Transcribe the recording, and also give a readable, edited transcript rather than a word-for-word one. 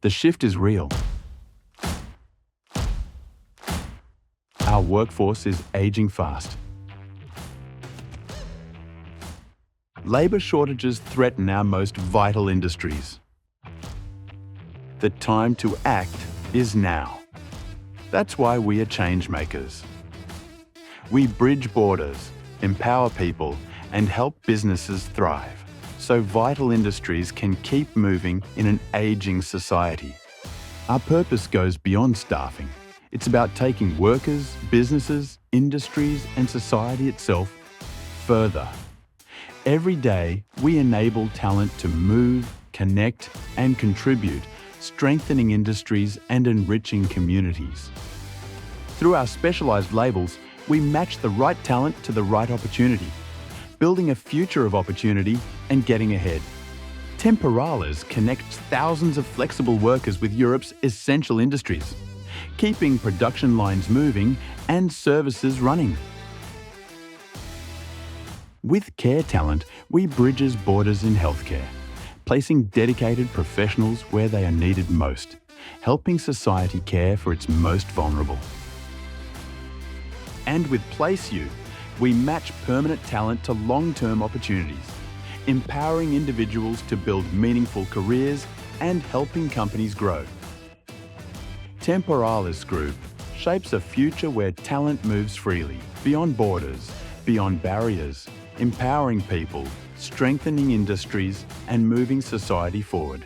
The shift is real. Our workforce is aging fast. Labour shortages threaten our most vital industries. The time to act is now. That's why we are change makers. We bridge borders, empower people, and help businesses thrive, so vital industries can keep moving in an aging society. Our purpose goes beyond staffing. It's about taking workers, businesses, industries, and society itself further. Every day, we enable talent to move, connect, and contribute, strengthening industries and enriching communities. Through our specialised labels, we match the right talent to the right opportunity, building a future of opportunity and getting ahead. Temporales connects thousands of flexible workers with Europe's essential industries, keeping production lines moving and services running. With Care Talent, we bridges borders in healthcare, placing dedicated professionals where they are needed most, helping society care for its most vulnerable. And with Place You, we match permanent talent to long-term opportunities, empowering individuals to build meaningful careers and helping companies grow. Temporales Group shapes a future where talent moves freely, beyond borders, beyond barriers, empowering people, strengthening industries, and moving society forward.